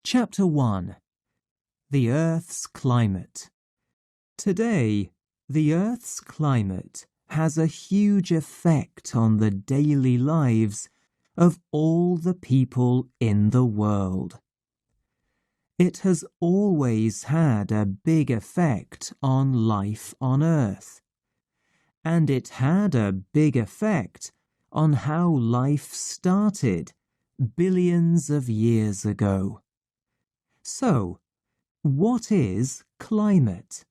Chapter 1. The Earth's Climate. Today, the Earth's climate has a huge effect on the daily lives of all the people in the world. It has always had a big effect on life on Earth, and it had a big effect on how life started billions of years ago. So, what is climate?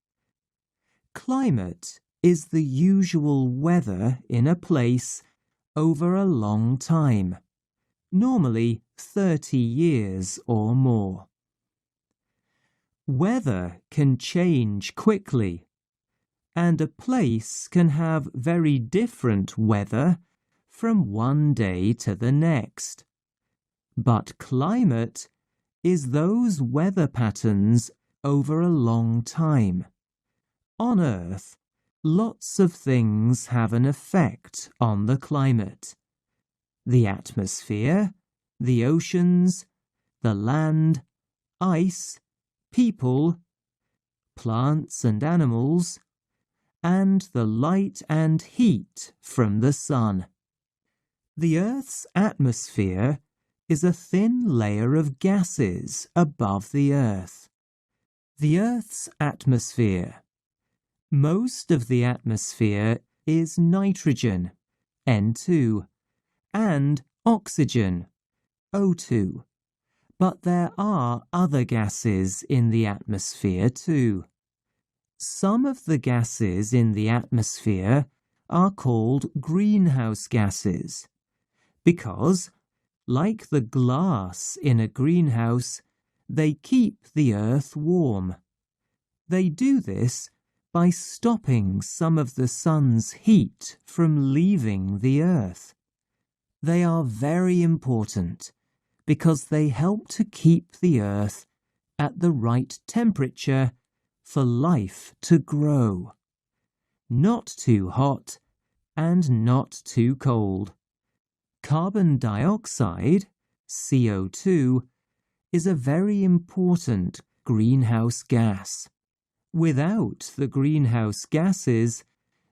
Climate is the usual weather in a place over a long time, normally 30 years or more. Weather can change quickly, and a place can have very different weather from one day to the next. But climate is those weather patterns over a long time. On Earth, lots of things have an effect on the climate. The atmosphere, the oceans, the land, ice, people, plants and animals, and the light and heat from the sun. The Earth's atmosphere is a thin layer of gases above the Earth. The Earth's atmosphere. Most of the atmosphere is nitrogen, N2, and oxygen, O2. But there are other gases in the atmosphere too. Some of the gases in the atmosphere are called greenhouse gases because, like the glass in a greenhouse, they keep the Earth warm. They do this by stopping some of the sun's heat from leaving the Earth. They are very important because they help to keep the Earth at the right temperature for life to grow. Not too hot and not too cold. Carbon dioxide, CO2, is a very important greenhouse gas. Without the greenhouse gases,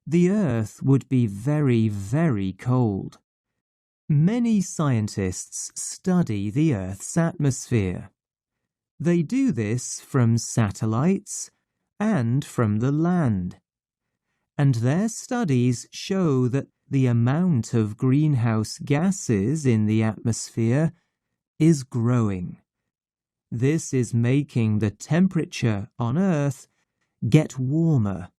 the Earth would be very, very cold. Many scientists study the Earth's atmosphere. They do this from satellites and from the land. And their studies show that the amount of greenhouse gases in the atmosphere is growing. This is making the temperature on Earth get warmer,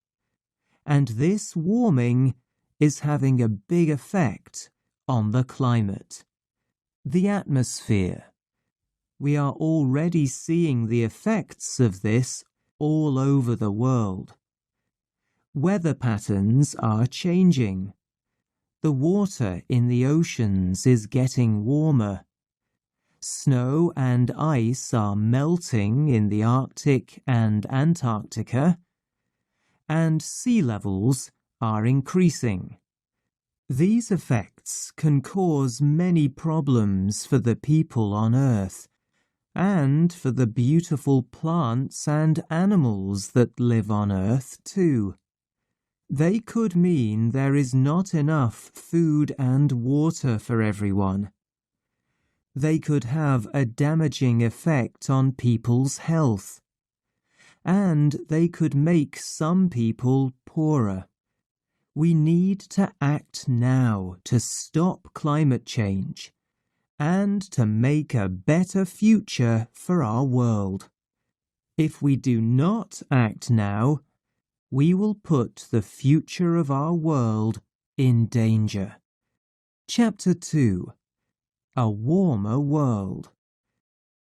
and this warming is having a big effect on the climate. The atmosphere. We are already seeing the effects of this all over the world. Weather patterns are changing. The water in the oceans is getting warmer. Snow and ice are melting in the Arctic and Antarctica, and sea levels are increasing. These effects can cause many problems for the people on Earth, and for the beautiful plants and animals that live on Earth too. They could mean there is not enough food and water for everyone. They could have a damaging effect on people's health. And they could make some people poorer. We need to act now to stop climate change and to make a better future for our world. If we do not act now, we will put the future of our world in danger. Chapter 2. A Warmer World.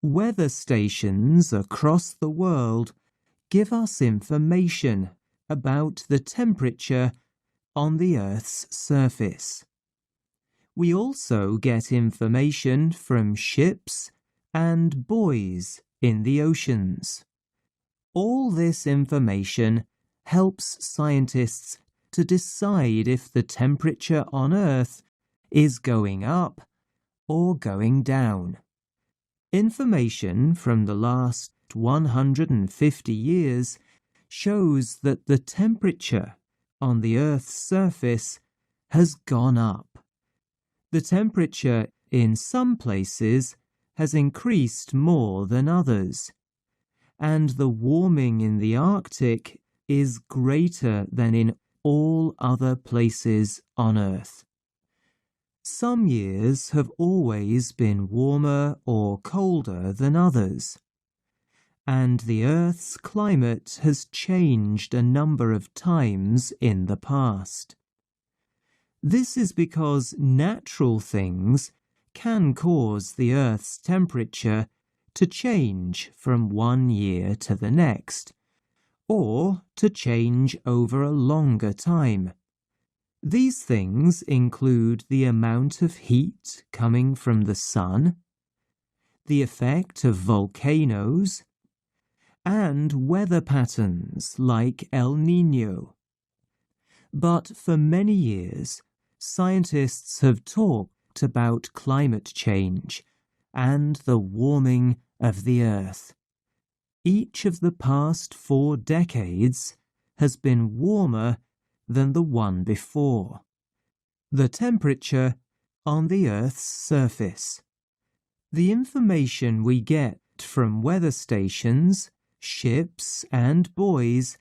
Weather stations across the world give us information about the temperature on the Earth's surface. We also get information from ships and buoys in the oceans. All this information helps scientists to decide if the temperature on Earth is going up or going down. Information from the last 150 years shows that the temperature on the Earth's surface has gone up. The temperature in some places has increased more than others, and the warming in the Arctic is greater than in all other places on Earth. Some years have always been warmer or colder than others, and the Earth's climate has changed a number of times in the past. This is because natural things can cause the Earth's temperature to change from one year to the next, or to change over a longer time. These things include the amount of heat coming from the sun, the effect of volcanoes, and weather patterns like El Niño. But for many years, scientists have talked about climate change and the warming of the Earth. Each of the past 4 decades has been warmer than the one before. The temperature on the Earth's surface. The information we get from weather stations, ships, and buoys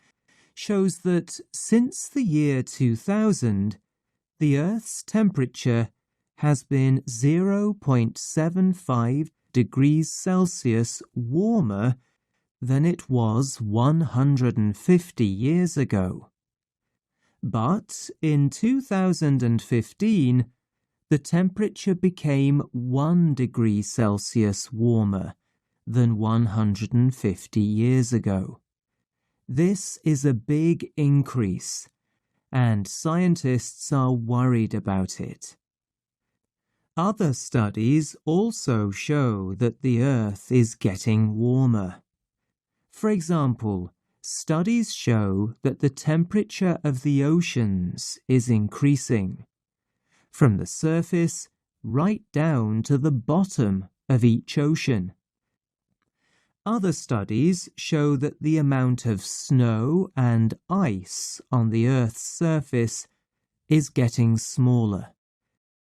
shows that since the year 2000, the Earth's temperature has been 0.75 degrees Celsius warmer than it was 150 years ago. But in 2015, the temperature became 1 degree Celsius warmer than 150 years ago. This is a big increase, and scientists are worried about it. Other studies also show that the Earth is getting warmer. For example, studies show that the temperature of the oceans is increasing, from the surface right down to the bottom of each ocean. Other studies show that the amount of snow and ice on the Earth's surface is getting smaller.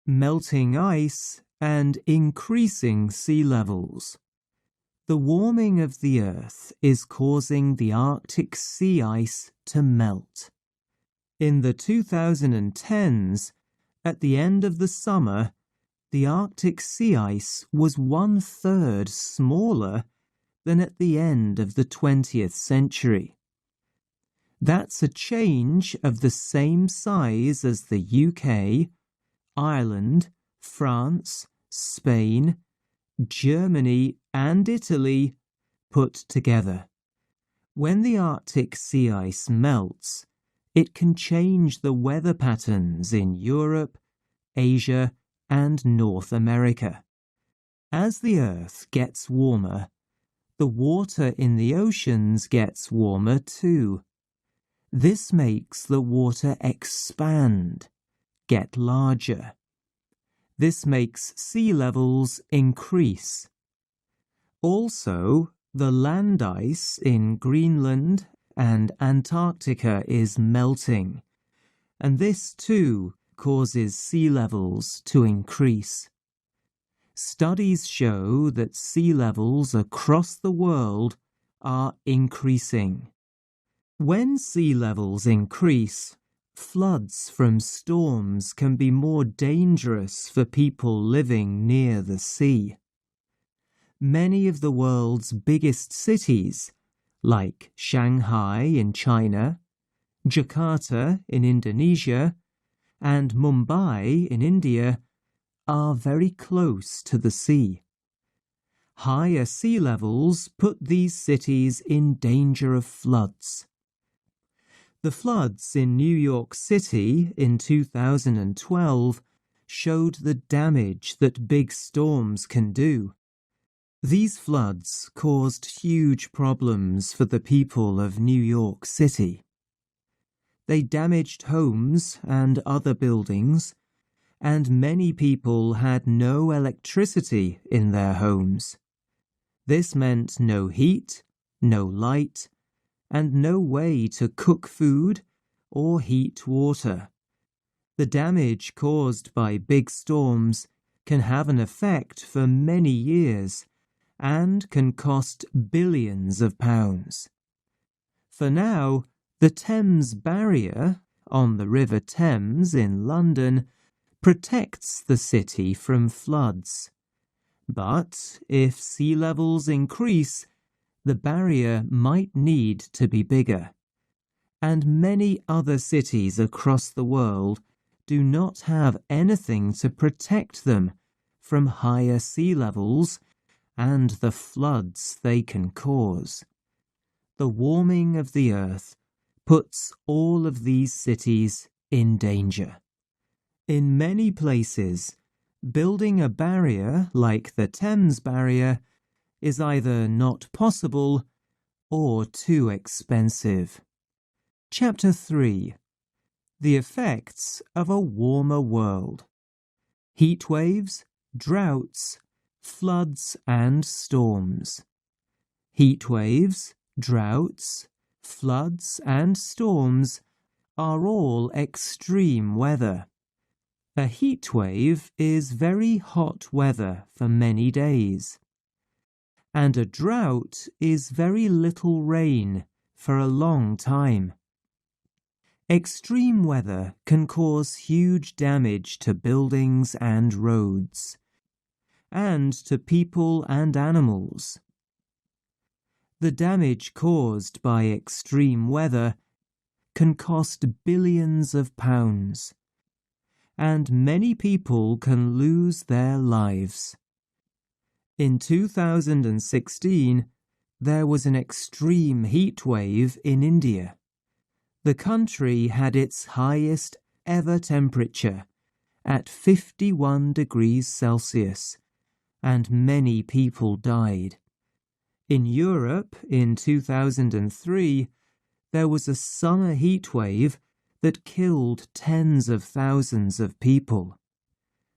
Melting ice and increasing sea levels. The warming of the Earth is causing the Arctic sea ice to melt. In the 2010s, at the end of the summer, the Arctic sea ice was 1/3 smaller than at the end of the 20th century. That's a change of the same size as the UK, Ireland, France, Spain, Germany, and Italy put together. When the Arctic sea ice melts, it can change the weather patterns in Europe, Asia, and North America. As the Earth gets warmer, the water in the oceans gets warmer too. This makes the water expand, get larger. This makes sea levels increase. Also, the land ice in Greenland and Antarctica is melting, and this too causes sea levels to increase. Studies show that sea levels across the world are increasing. When sea levels increase, floods from storms can be more dangerous for people living near the sea. Many of the world's biggest cities, like Shanghai in China, Jakarta in Indonesia, and Mumbai in India, are very close to the sea. Higher sea levels put these cities in danger of floods. The floods in New York City in 2012 showed the damage that big storms can do. These floods caused huge problems for the people of New York City. They damaged homes and other buildings, and many people had no electricity in their homes. This meant no heat, no light, and no way to cook food or heat water. The damage caused by big storms can have an effect for many years and can cost billions of pounds. For now, the Thames Barrier on the River Thames in London protects the city from floods. But if sea levels increase, the barrier might need to be bigger. And many other cities across the world do not have anything to protect them from higher sea levels and the floods they can cause. The warming of the earth puts all of these cities in danger. In many places, building a barrier like the Thames Barrier is either not possible or too expensive. Chapter 3. The effects of a warmer world. Heat waves, droughts, floods and storms. Heat waves, droughts, floods and storms are all extreme weather. A heat wave is very hot weather for many days. And a drought is very little rain for a long time. Extreme weather can cause huge damage to buildings and roads, and to people and animals. The damage caused by extreme weather can cost billions of pounds, and many people can lose their lives. In 2016, there was an extreme heat wave in India. The country had its highest ever temperature at 51 degrees Celsius, and many people died. In Europe in 2003, there was a summer heat wave that killed tens of thousands of people.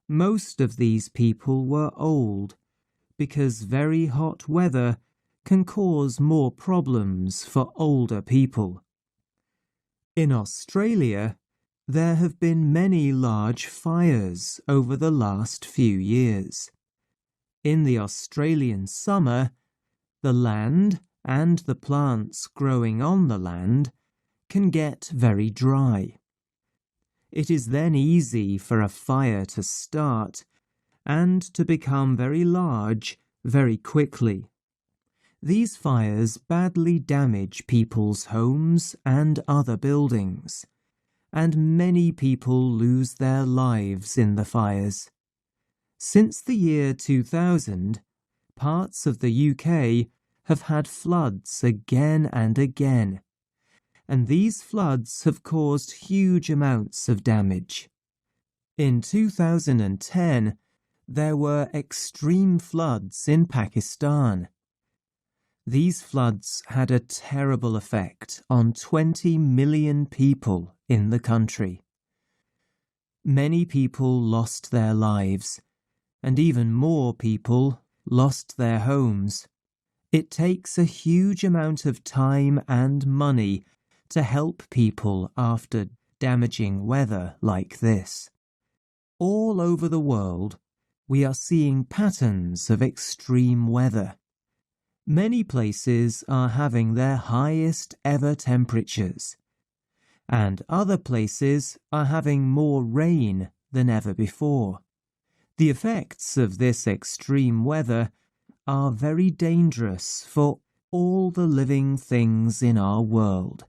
Most of these people were old, because very hot weather can cause more problems for older people. In Australia, there have been many large fires over the last few years. In the Australian summer, the land and the plants growing on the land can get very dry. It is then easy for a fire to start and to become very large very quickly. These fires badly damage people's homes and other buildings, and many people lose their lives in the fires. Since the year 2000, parts of the UK have had floods again and again, and these floods have caused huge amounts of damage. In 2010, there were extreme floods in Pakistan. These floods had a terrible effect on 20 million people in the country. Many people lost their lives, and even more people lost their homes. It takes a huge amount of time and money to help people after damaging weather like this. All over the world, we are seeing patterns of extreme weather. Many places are having their highest ever temperatures, and other places are having more rain than ever before. The effects of this extreme weather are very dangerous for all the living things in our world.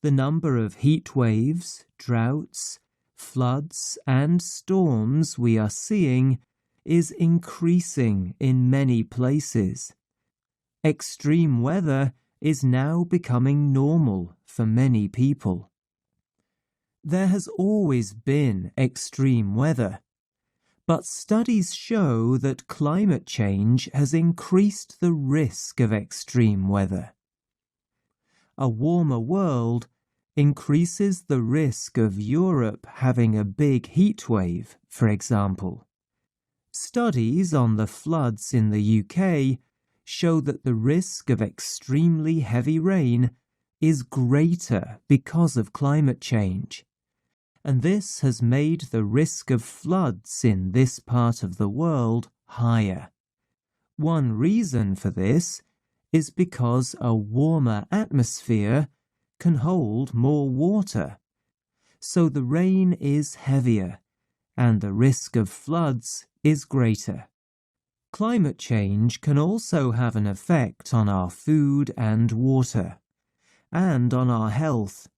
The number of heat waves, droughts, floods, and storms we are seeing is increasing in many places. Extreme weather is now becoming normal for many people. There has always been extreme weather, but studies show that climate change has increased the risk of extreme weather. A warmer world increases the risk of Europe having a big heat wave, for example. Studies on the floods in the UK show that the risk of extremely heavy rain is greater because of climate change, and this has made the risk of floods in this part of the world higher. One reason for this is because a warmer atmosphere can hold more water, so the rain is heavier and the risk of floods is greater. Climate change can also have an effect on our food and water, and on our health.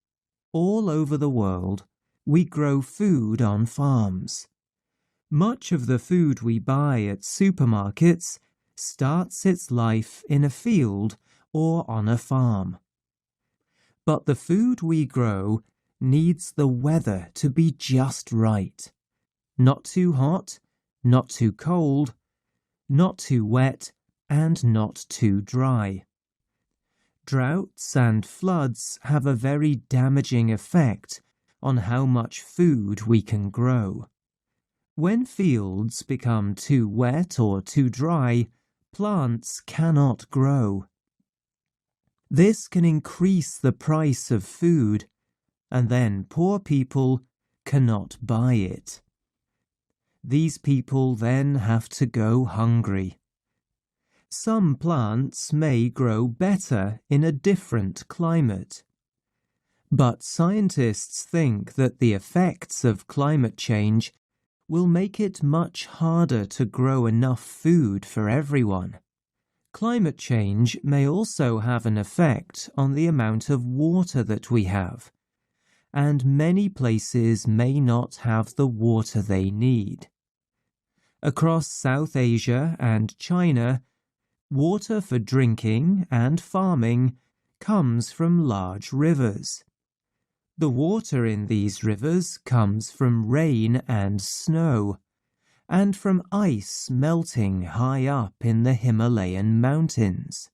All over the world, we grow food on farms. Much of the food we buy at supermarkets starts its life in a field or on a farm. But the food we grow needs the weather to be just right. Not too hot, not too cold, not too wet, and not too dry. Droughts and floods have a very damaging effect on how much food we can grow. When fields become too wet or too dry, plants cannot grow. This can increase the price of food, and then poor people cannot buy it. These people then have to go hungry. Some plants may grow better in a different climate. But scientists think that the effects of climate change will make it much harder to grow enough food for everyone. Climate change may also have an effect on the amount of water that we have, and many places may not have the water they need. Across South Asia and China, water for drinking and farming comes from large rivers. The water in these rivers comes from rain and snow, and from ice melting high up in the Himalayan mountains.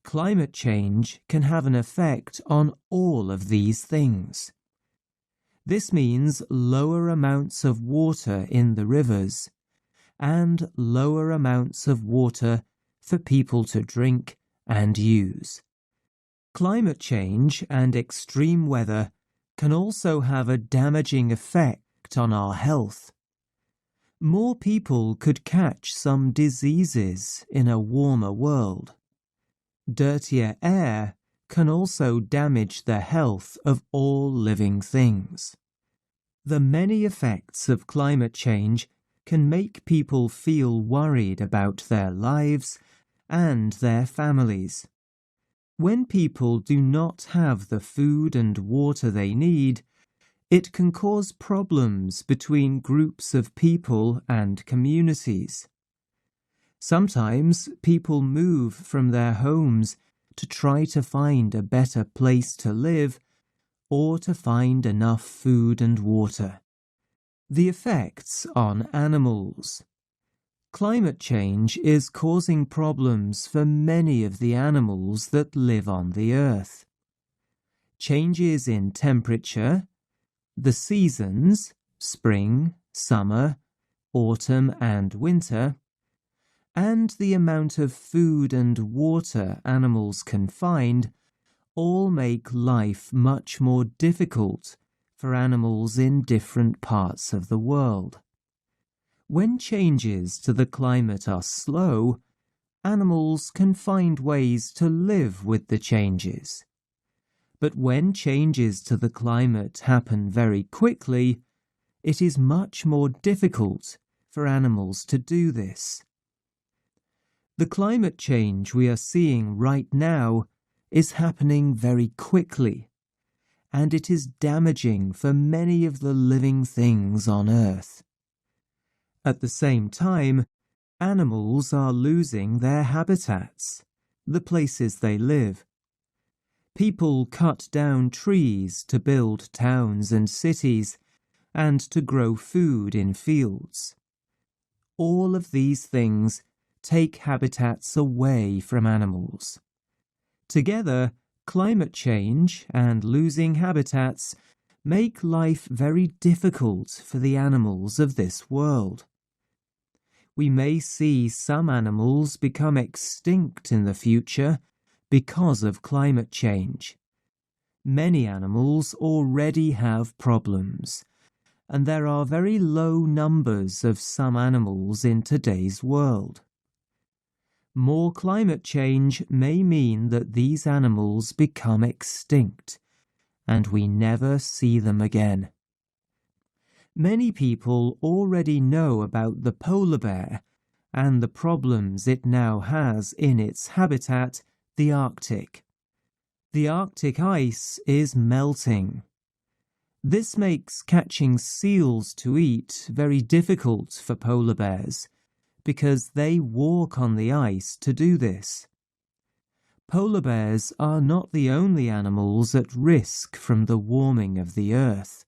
Climate change can have an effect on all of these things. This means lower amounts of water in the rivers, and lower amounts of water for people to drink and use. Climate change and extreme weather can also have a damaging effect on our health. More people could catch some diseases in a warmer world. Dirtier air can also damage the health of all living things. The many effects of climate change can make people feel worried about their lives and their families. When people do not have the food and water they need, it can cause problems between groups of people and communities. Sometimes people move from their homes to try to find a better place to live or to find enough food and water. The effects on animals. Climate change is causing problems for many of the animals that live on the earth. Changes in temperature, the seasons, spring, summer, autumn and winter, and the amount of food and water animals can find all make life much more difficult for animals in different parts of the world. When changes to the climate are slow, animals can find ways to live with the changes. But when changes to the climate happen very quickly, it is much more difficult for animals to do this. The climate change we are seeing right now is happening very quickly, and it is damaging for many of the living things on Earth. At the same time, animals are losing their habitats, the places they live. People cut down trees to build towns and cities, and to grow food in fields. All of these things take habitats away from animals. Together, climate change and losing habitats make life very difficult for the animals of this world. We may see some animals become extinct in the future because of climate change. Many animals already have problems, and there are very low numbers of some animals in today's world. More climate change may mean that these animals become extinct, and we never see them again. Many people already know about the polar bear and the problems it now has in its habitat, the Arctic. The Arctic ice is melting. This makes catching seals to eat very difficult for polar bears because they walk on the ice to do this. Polar bears are not the only animals at risk from the warming of the Earth.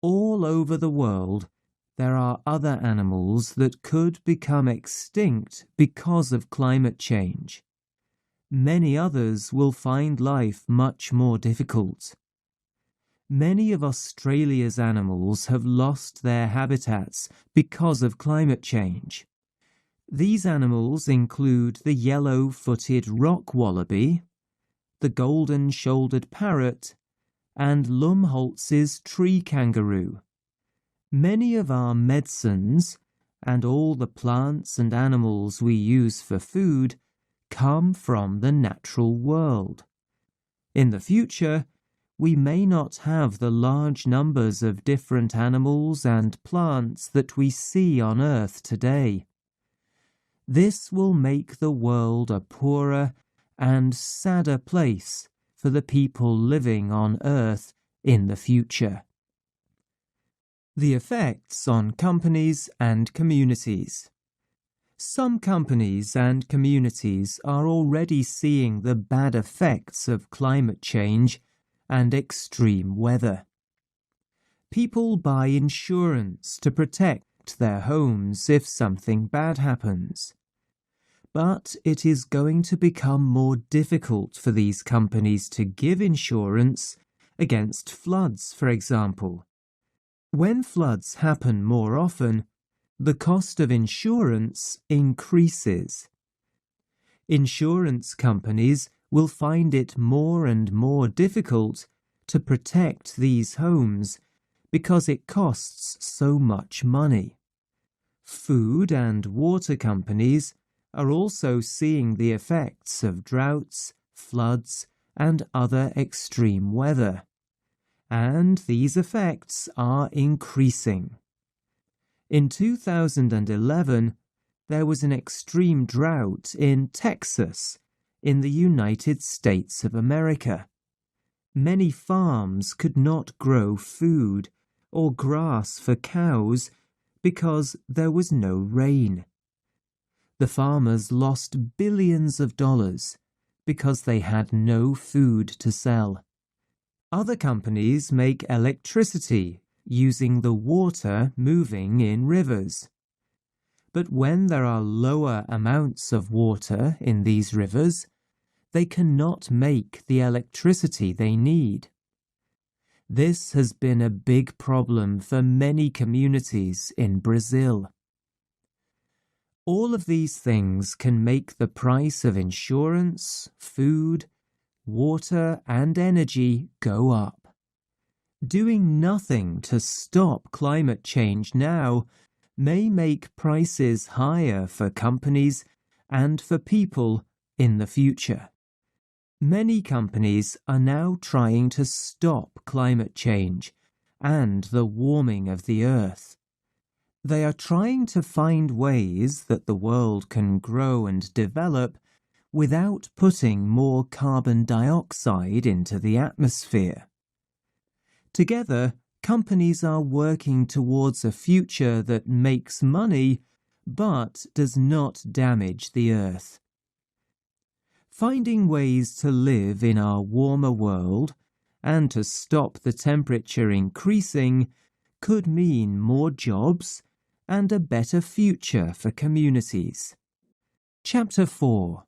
All over the world, there are other animals that could become extinct because of climate change. Many others will find life much more difficult. Many of Australia's animals have lost their habitats because of climate change. These animals include the yellow-footed rock wallaby, the golden-shouldered parrot, and Lumholtz's tree kangaroo. Many of our medicines and all the plants and animals we use for food come from the natural world. In the future, we may not have the large numbers of different animals and plants that we see on Earth today. This will make the world a poorer and sadder place for the people living on Earth in the future. The effects on companies and communities. Some companies and communities are already seeing the bad effects of climate change and extreme weather. People buy insurance to protect their homes if something bad happens. But it is going to become more difficult for these companies to give insurance against floods, for example. When floods happen more often, the cost of insurance increases. Insurance companies will find it more and more difficult to protect these homes because it costs so much money. Food and water companies are also seeing the effects of droughts, floods, and other extreme weather. And these effects are increasing. In 2011, there was an extreme drought in Texas, in the United States of America. Many farms could not grow food or grass for cows because there was no rain. The farmers lost billions of dollars because they had no food to sell. Other companies make electricity using the water moving in rivers. But when there are lower amounts of water in these rivers, they cannot make the electricity they need. This has been a big problem for many communities in Brazil. All of these things can make the price of insurance, food, water, and energy go up. Doing nothing to stop climate change now may make prices higher for companies and for people in the future. Many companies are now trying to stop climate change and the warming of the Earth. They are trying to find ways that the world can grow and develop without putting more carbon dioxide into the atmosphere. Together, companies are working towards a future that makes money but does not damage the Earth. Finding ways to live in our warmer world and to stop the temperature increasing could mean more jobs and a better future for communities. Chapter 4.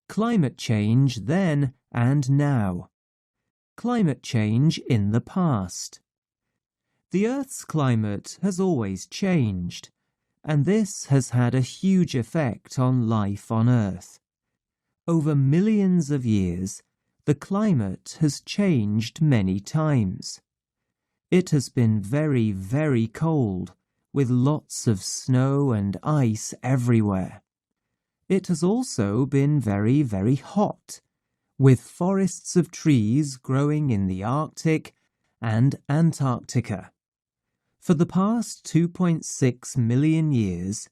Climate Change Then and Now. Climate change in the past. The Earth's climate has always changed, and this has had a huge effect on life on Earth. Over millions of years, the climate has changed many times. It has been very, very cold, with lots of snow and ice everywhere. It has also been very, very hot, with forests of trees growing in the Arctic and Antarctica. For the past 2.6 million years,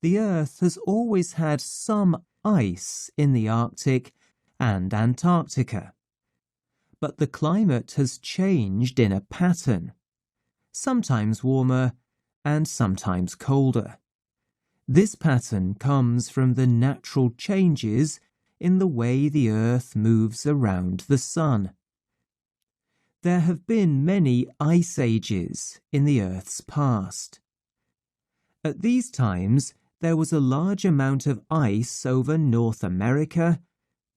the Earth has always had some ice in the Arctic and Antarctica. But the climate has changed in a pattern, sometimes warmer and sometimes colder. This pattern comes from the natural changes in the way the Earth moves around the Sun. There have been many ice ages in the Earth's past. At these times, there was a large amount of ice over North America,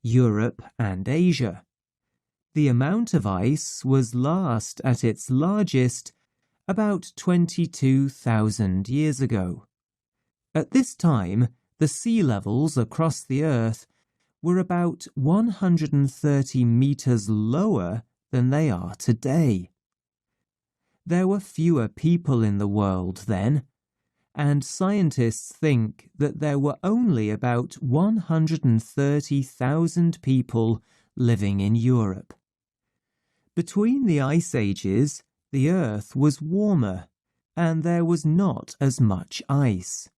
Europe, and Asia. The amount of ice was last at its largest about 22,000 years ago. At this time, the sea levels across the Earth were about 130 meters lower than they are today. There were fewer people in the world then, and scientists think that there were only about 130,000 people living in Europe. Between the ice ages, the Earth was warmer, and there was not as much ice.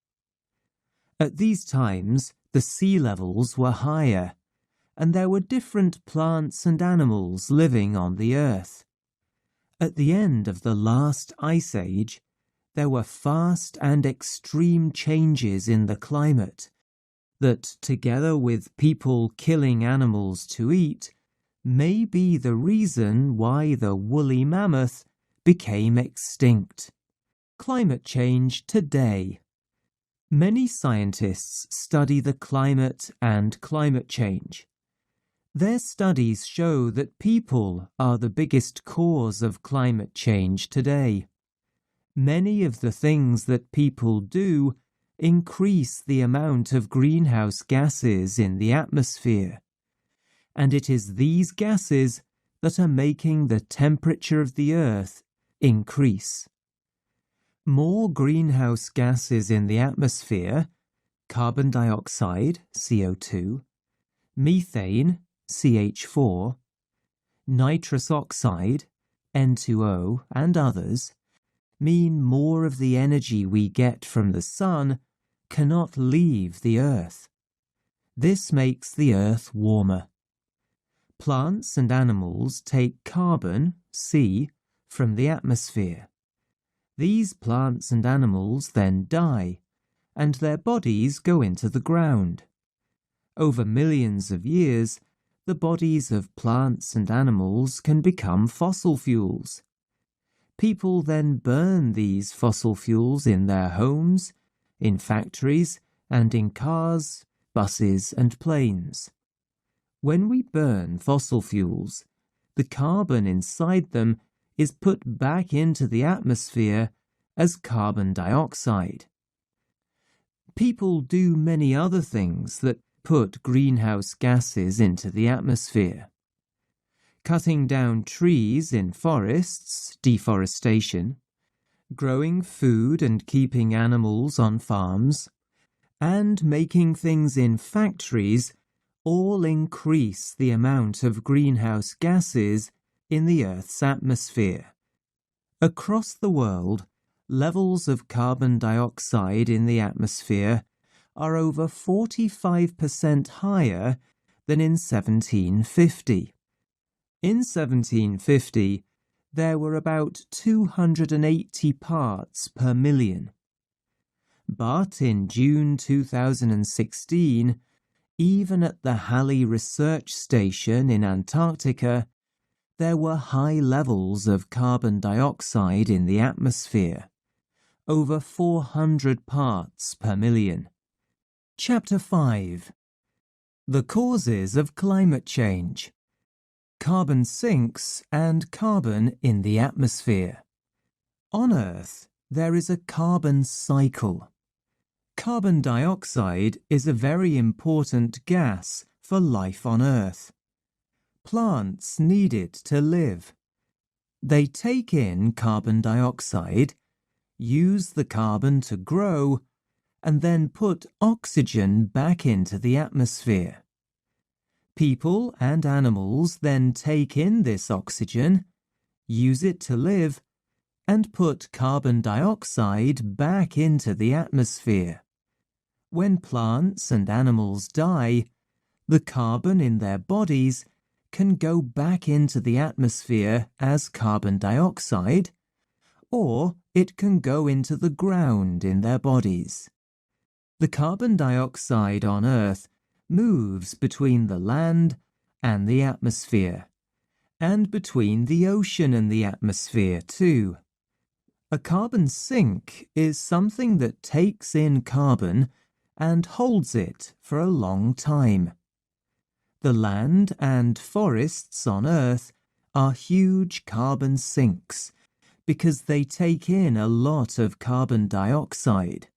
At these times, the sea levels were higher, and there were different plants and animals living on the Earth. At the end of the last ice age, there were fast and extreme changes in the climate that, together with people killing animals to eat, may be the reason why the woolly mammoth became extinct. Climate change today. Many scientists study the climate and climate change. Their studies show that people are the biggest cause of climate change today. Many of the things that people do increase the amount of greenhouse gases in the atmosphere, and it is these gases that are making the temperature of the Earth increase. More greenhouse gases in the atmosphere, carbon dioxide, CO2, methane, CH4, nitrous oxide, N2O, and others, mean more of the energy we get from the sun cannot leave the Earth. This makes the Earth warmer. Plants and animals take carbon, C, from the atmosphere. These plants and animals then die, and their bodies go into the ground. Over millions of years, the bodies of plants and animals can become fossil fuels. People then burn these fossil fuels in their homes, in factories, and in cars, buses, and planes. When we burn fossil fuels, the carbon inside them is put back into the atmosphere as carbon dioxide. People do many other things that put greenhouse gases into the atmosphere. Cutting down trees in forests, deforestation, growing food and keeping animals on farms, and making things in factories all increase the amount of greenhouse gases in the Earth's atmosphere. Across the world, levels of carbon dioxide in the atmosphere are over 45% higher than in 1750. In 1750, there were about 280 parts per million. But in June 2016, even at the Halley Research Station in Antarctica, there were high levels of carbon dioxide in the atmosphere, over 400 parts per million. Chapter 5. The Causes of Climate Change. Carbon sinks and carbon in the atmosphere. On Earth, there is a carbon cycle. Carbon dioxide is a very important gas for life on Earth. Plants need it to live. They take in carbon dioxide, use the carbon to grow, and then put oxygen back into the atmosphere. People and animals then take in this oxygen, use it to live, and put carbon dioxide back into the atmosphere. When plants and animals die, the carbon in their bodies can go back into the atmosphere as carbon dioxide, or it can go into the ground in their bodies. The carbon dioxide on Earth moves between the land and the atmosphere, and between the ocean and the atmosphere too. A carbon sink is something that takes in carbon and holds it for a long time. The land and forests on Earth are huge carbon sinks because they take in a lot of carbon dioxide.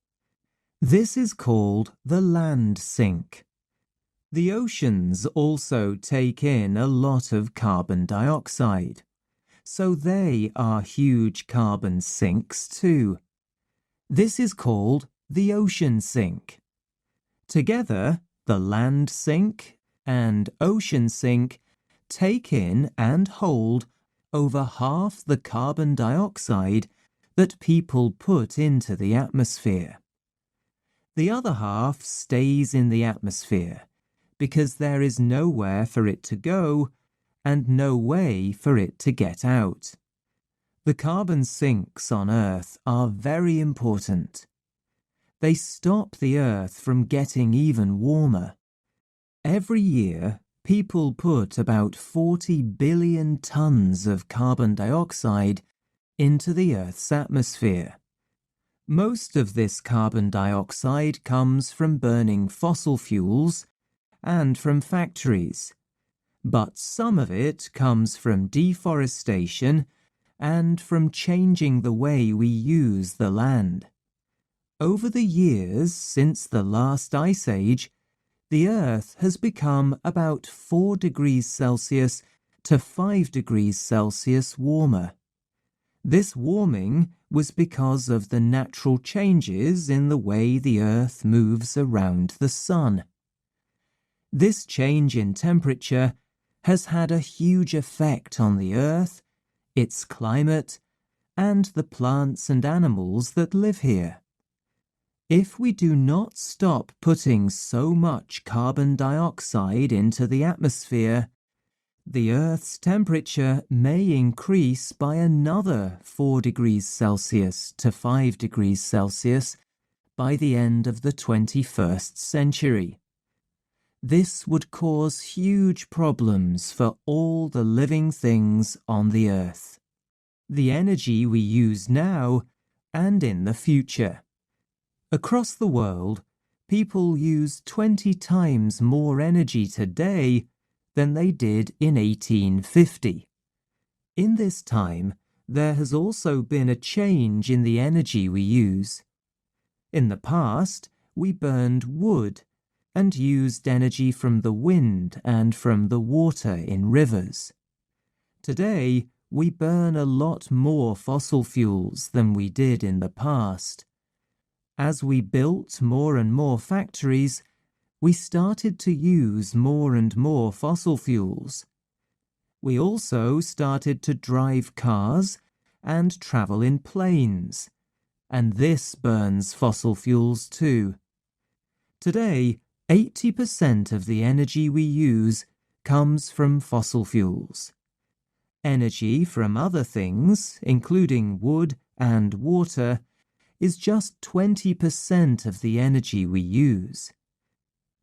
This is called the land sink. The oceans also take in a lot of carbon dioxide, so they are huge carbon sinks too. This is called the ocean sink. Together, the land sink and ocean sink take in and hold over half the carbon dioxide that people put into the atmosphere. The other half stays in the atmosphere because there is nowhere for it to go and no way for it to get out. The carbon sinks on Earth are very important. They stop the Earth from getting even warmer. Every year, people put about 40 billion tons of carbon dioxide into the Earth's atmosphere. Most of this carbon dioxide comes from burning fossil fuels and from factories, but some of it comes from deforestation and from changing the way we use the land. Over the years since the last ice age, the Earth has become about 4 degrees Celsius to 5 degrees Celsius warmer. This warming was because of the natural changes in the way the Earth moves around the Sun. This change in temperature has had a huge effect on the Earth, its climate, and the plants and animals that live here. If we do not stop putting so much carbon dioxide into the atmosphere, the Earth's temperature may increase by another 4 degrees Celsius to 5 degrees Celsius by the end of the 21st century. This would cause huge problems for all the living things on the Earth. The energy we use now and in the future. Across the world, people use 20 times more energy today than they did in 1850. In this time, there has also been a change in the energy we use. In the past, we burned wood and used energy from the wind and from the water in rivers. Today, we burn a lot more fossil fuels than we did in the past. As we built more and more factories, we started to use more and more fossil fuels. We also started to drive cars and travel in planes, and this burns fossil fuels too. Today, 80% of the energy we use comes from fossil fuels. Energy from other things, including wood and water, is just 20% of the energy we use.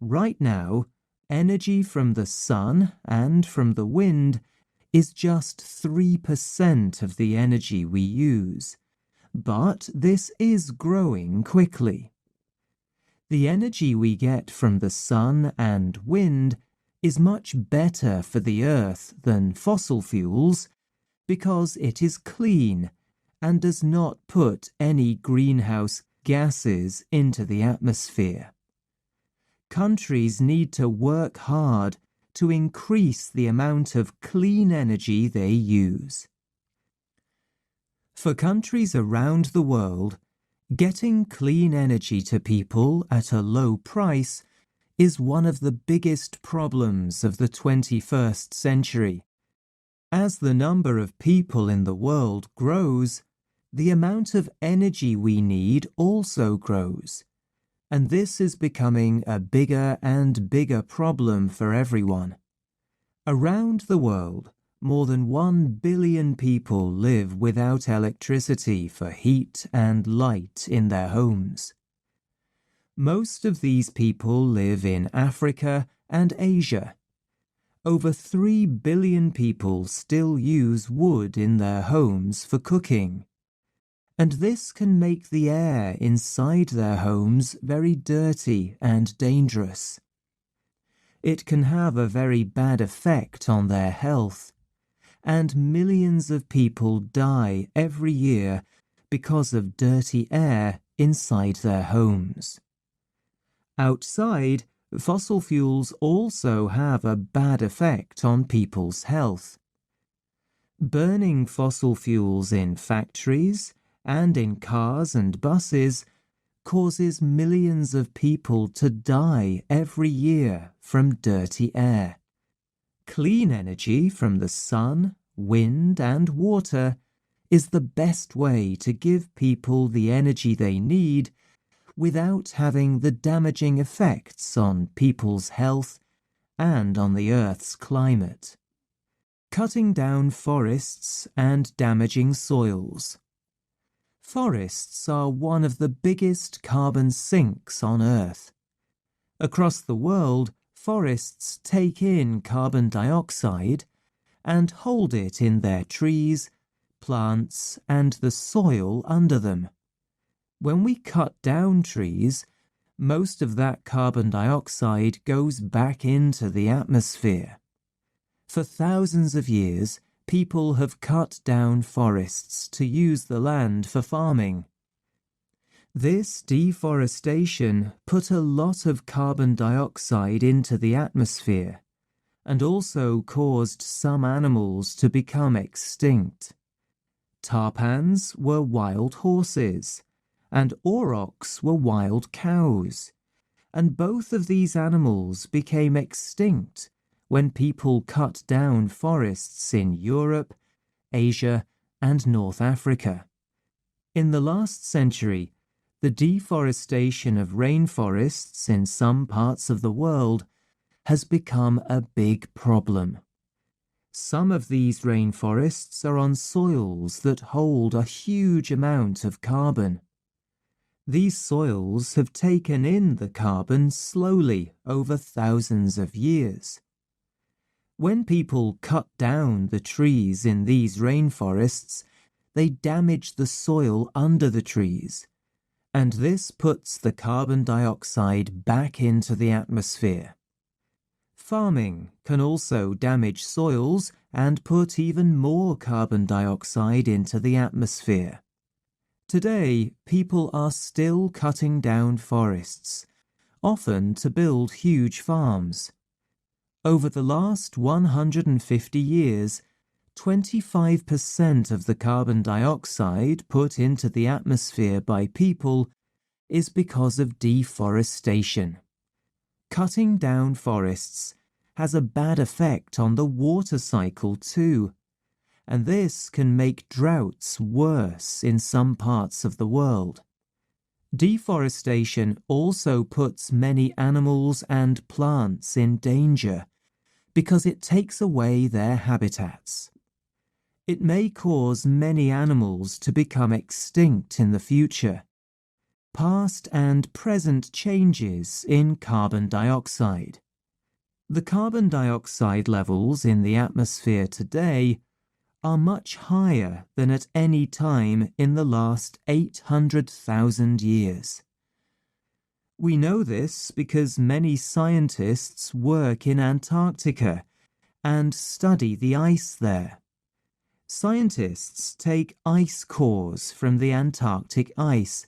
Right now, energy from the sun and from the wind is just 3% of the energy we use, but this is growing quickly. The energy we get from the sun and wind is much better for the Earth than fossil fuels because it is clean and does not put any greenhouse gases into the atmosphere. Countries need to work hard to increase the amount of clean energy they use. For countries around the world, getting clean energy to people at a low price is one of the biggest problems of the 21st century. As the number of people in the world grows, the amount of energy we need also grows, and this is becoming a bigger and bigger problem for everyone. Around the world, more than 1 billion people live without electricity for heat and light in their homes. Most of these people live in Africa and Asia. Over 3 billion people still use wood in their homes for cooking. And this can make the air inside their homes very dirty and dangerous. It can have a very bad effect on their health, and millions of people die every year because of dirty air inside their homes. Outside, fossil fuels also have a bad effect on people's health. Burning fossil fuels in factories and in cars and buses causes millions of people to die every year from dirty air. Clean energy from the sun, wind, and water is the best way to give people the energy they need without having the damaging effects on people's health and on the Earth's climate. Cutting down forests and damaging soils. Forests are one of the biggest carbon sinks on Earth. Across the world, forests take in carbon dioxide and hold it in their trees, plants, and the soil under them. When we cut down trees, most of that carbon dioxide goes back into the atmosphere. For thousands of years, people have cut down forests to use the land for farming. This deforestation put a lot of carbon dioxide into the atmosphere and also caused some animals to become extinct. Tarpans were wild horses, and aurochs were wild cows, and both of these animals became extinct when people cut down forests in Europe, Asia, and North Africa. In the last century, the deforestation of rainforests in some parts of the world has become a big problem. Some of these rainforests are on soils that hold a huge amount of carbon. These soils have taken in the carbon slowly over thousands of years. When people cut down the trees in these rainforests, they damage the soil under the trees, and this puts the carbon dioxide back into the atmosphere. Farming can also damage soils and put even more carbon dioxide into the atmosphere. Today, people are still cutting down forests, often to build huge farms. Over the last 150 years, 25% of the carbon dioxide put into the atmosphere by people is because of deforestation. Cutting down forests has a bad effect on the water cycle too, and this can make droughts worse in some parts of the world. Deforestation also puts many animals and plants in danger because it takes away their habitats. It may cause many animals to become extinct in the future. Past and present changes in carbon dioxide. The carbon dioxide levels in the atmosphere today are much higher than at any time in the last 800,000 years. We know this because many scientists work in Antarctica and study the ice there. Scientists take ice cores from the Antarctic ice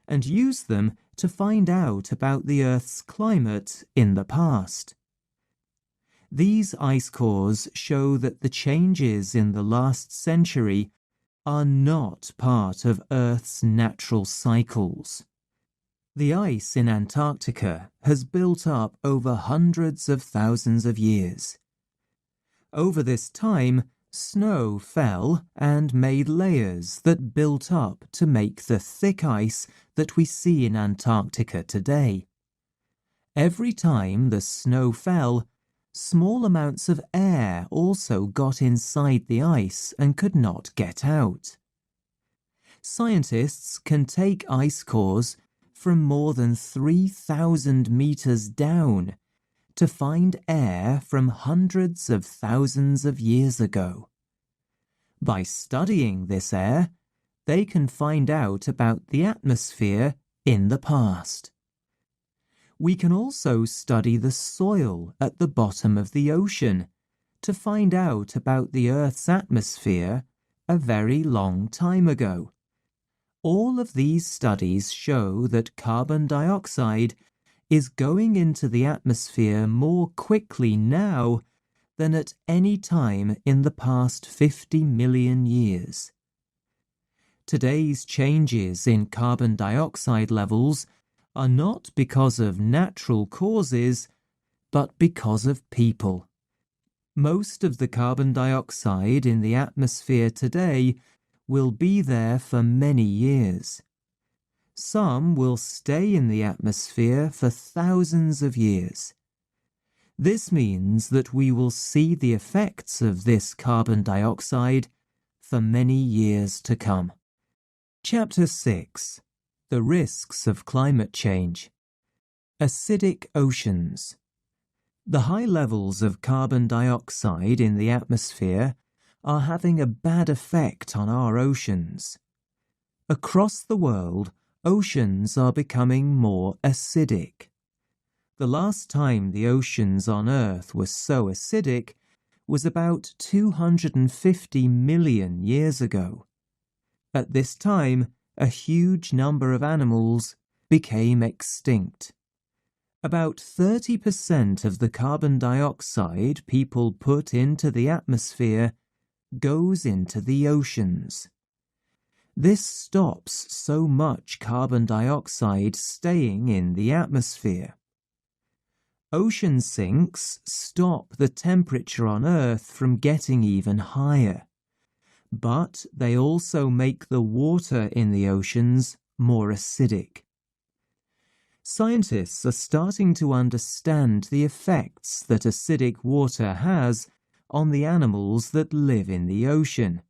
and use them to find out about the Earth's climate in the past. These ice cores show that the changes in the last century are not part of Earth's natural cycles. The ice in Antarctica has built up over hundreds of thousands of years. Over this time, snow fell and made layers that built up to make the thick ice that we see in Antarctica today. Every time the snow fell, small amounts of air also got inside the ice and could not get out. Scientists can take ice cores from more than 3,000 meters down to find air from hundreds of thousands of years ago. By studying this air, they can find out about the atmosphere in the past. We can also study the soil at the bottom of the ocean to find out about the Earth's atmosphere a very long time ago. All of these studies show that carbon dioxide is going into the atmosphere more quickly now than at any time in the past 50 million years. Today's changes in carbon dioxide levels are not because of natural causes, but because of people. Most of the carbon dioxide in the atmosphere today will be there for many years. Some will stay in the atmosphere for thousands of years. This means that we will see the effects of this carbon dioxide for many years to come. Chapter 6. The Risks of Climate Change. Acidic Oceans. The high levels of carbon dioxide in the atmosphere are having a bad effect on our oceans. Across the world, oceans are becoming more acidic. The last time the oceans on Earth were so acidic was about 250 million years ago. At this time, a huge number of animals became extinct. About 30% of the carbon dioxide people put into the atmosphere goes into the oceans. This stops so much carbon dioxide staying in the atmosphere. Ocean sinks stop the temperature on Earth from getting even higher, but they also make the water in the oceans more acidic. Scientists are starting to understand the effects that acidic water has on the animals that live in the ocean.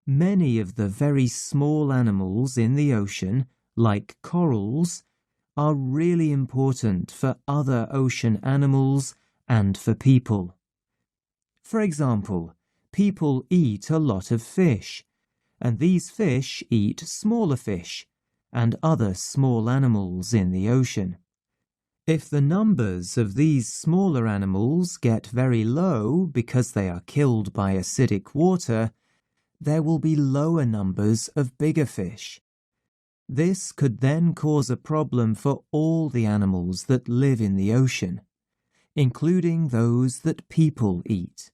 Many of the very small animals in the ocean, like corals, are really important for other ocean animals and for people. For example, people eat a lot of fish, and these fish eat smaller fish and other small animals in the ocean. If the numbers of these smaller animals get very low because they are killed by acidic water, there will be lower numbers of bigger fish. This could then cause a problem for all the animals that live in the ocean, including those that people eat.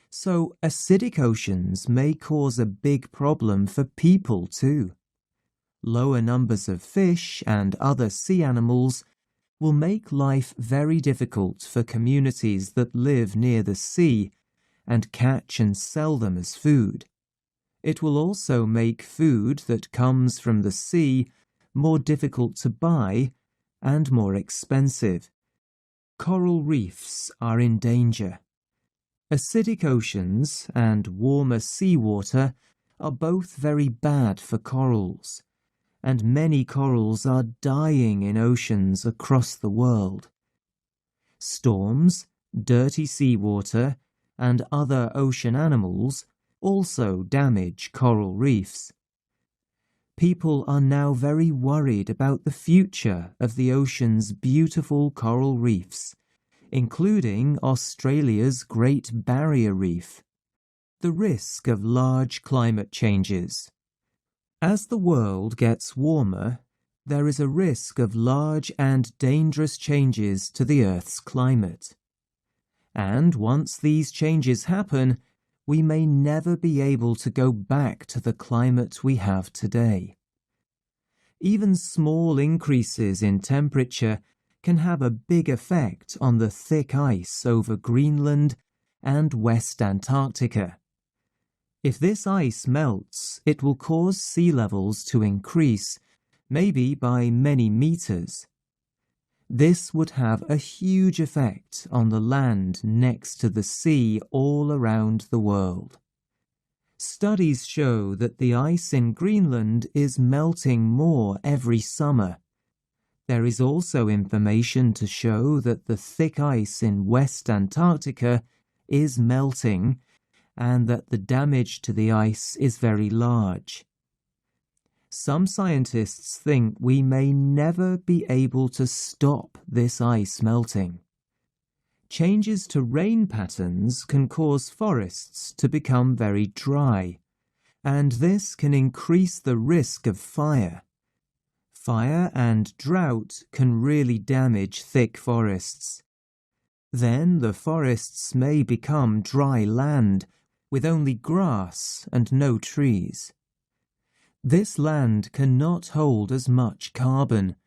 So acidic oceans may cause a big problem for people too. Lower numbers of fish and other sea animals will make life very difficult for communities that live near the sea and catch and sell them as food. It will also make food that comes from the sea more difficult to buy and more expensive. Coral reefs are in danger. Acidic oceans and warmer seawater are both very bad for corals, and many corals are dying in oceans across the world. Storms, dirty seawater, and other ocean animals also damage coral reefs. People are now very worried about the future of the ocean's beautiful coral reefs, including Australia's Great Barrier Reef. The risk of large climate changes. As the world gets warmer, there is a risk of large and dangerous changes to the Earth's climate. And once these changes happen, we may never be able to go back to the climate we have today. Even small increases in temperature can have a big effect on the thick ice over Greenland and West Antarctica. If this ice melts, it will cause sea levels to increase, maybe by many meters. This would have a huge effect on the land next to the sea all around the world. Studies show that the ice in Greenland is melting more every summer. There is also information to show that the thick ice in West Antarctica is melting and that the damage to the ice is very large. Some scientists think we may never be able to stop this ice melting. Changes to rain patterns can cause forests to become very dry, and this can increase the risk of fire. Fire and drought can really damage thick forests. Then the forests may become dry land with only grass and no trees. This land cannot hold as much carbon,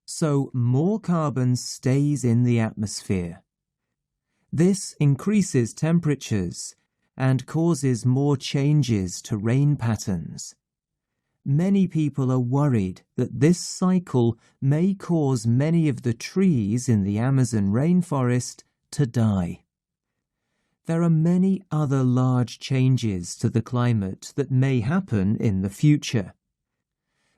so more carbon stays in the atmosphere. This increases temperatures and causes more changes to rain patterns. Many people are worried that this cycle may cause many of the trees in the Amazon rainforest to die. There are many other large changes to the climate that may happen in the future.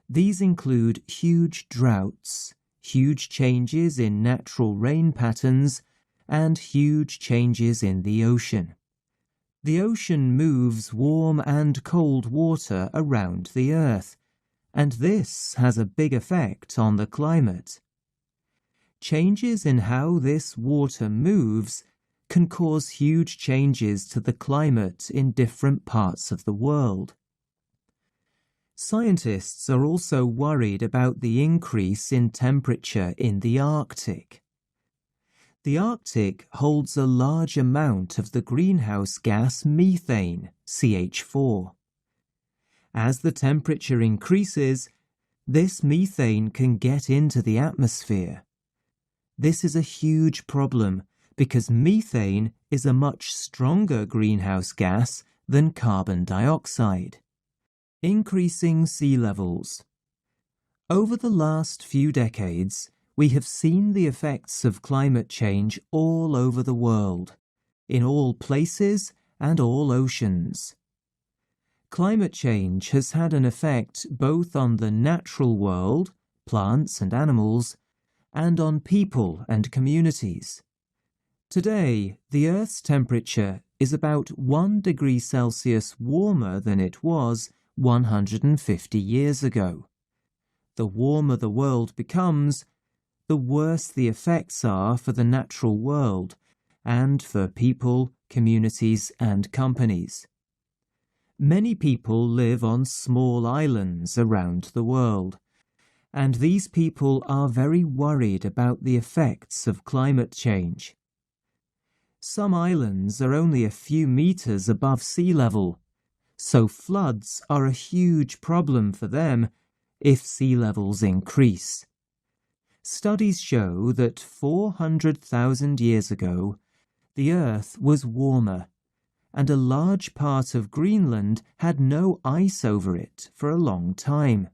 These include huge droughts, huge changes in natural rain patterns, and huge changes in the ocean. The ocean moves warm and cold water around the Earth, and this has a big effect on the climate. Changes in how this water moves can cause huge changes to the climate in different parts of the world. Scientists are also worried about the increase in temperature in the Arctic. The Arctic holds a large amount of the greenhouse gas methane, CH4. As the temperature increases, this methane can get into the atmosphere. This is a huge problem because methane is a much stronger greenhouse gas than carbon dioxide. Increasing sea levels. Over the last few decades, we have seen the effects of climate change all over the world, in all places and all oceans. Climate change has had an effect both on the natural world, plants and animals, and on people and communities. Today, the Earth's temperature is about 1 degree Celsius warmer than it was 150 years ago. The warmer the world becomes, the worse the effects are for the natural world and for people, communities, and companies. Many people live on small islands around the world, and these people are very worried about the effects of climate change. Some islands are only a few meters above sea level, so floods are a huge problem for them if sea levels increase. Studies show that 400,000 years ago, the Earth was warmer, and a large part of Greenland had no ice over it for a long time.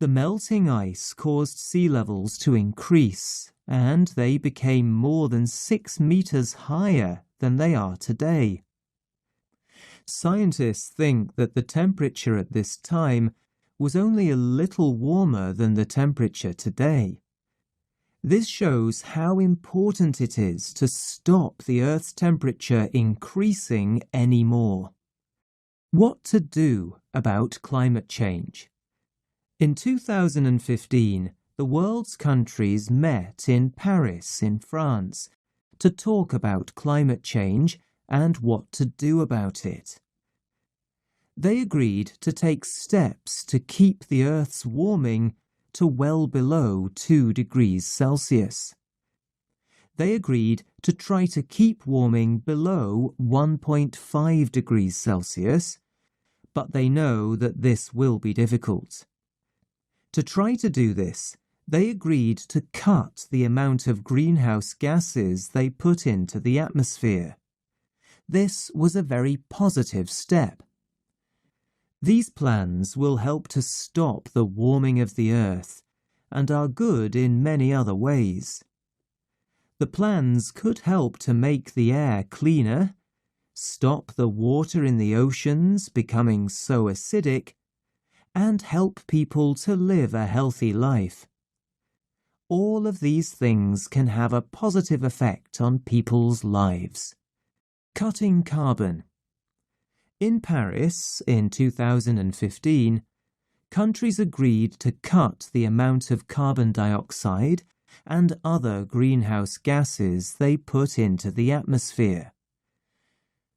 The melting ice caused sea levels to increase, and they became more than 6 meters higher than they are today. Scientists think that the temperature at this time was only a little warmer than the temperature today. This shows how important it is to stop the Earth's temperature increasing any more. What to do about climate change? In 2015, the world's countries met in Paris, in France, to talk about climate change and what to do about it. They agreed to take steps to keep the Earth's warming to well below 2 degrees Celsius. They agreed to try to keep warming below 1.5 degrees Celsius, but they know that this will be difficult. To try to do this, they agreed to cut the amount of greenhouse gases they put into the atmosphere. This was a very positive step. These plans will help to stop the warming of the Earth and are good in many other ways. The plans could help to make the air cleaner, stop the water in the oceans becoming so acidic, and help people to live a healthy life. All of these things can have a positive effect on people's lives. Cutting carbon. In Paris, in 2015, countries agreed to cut the amount of carbon dioxide and other greenhouse gases they put into the atmosphere.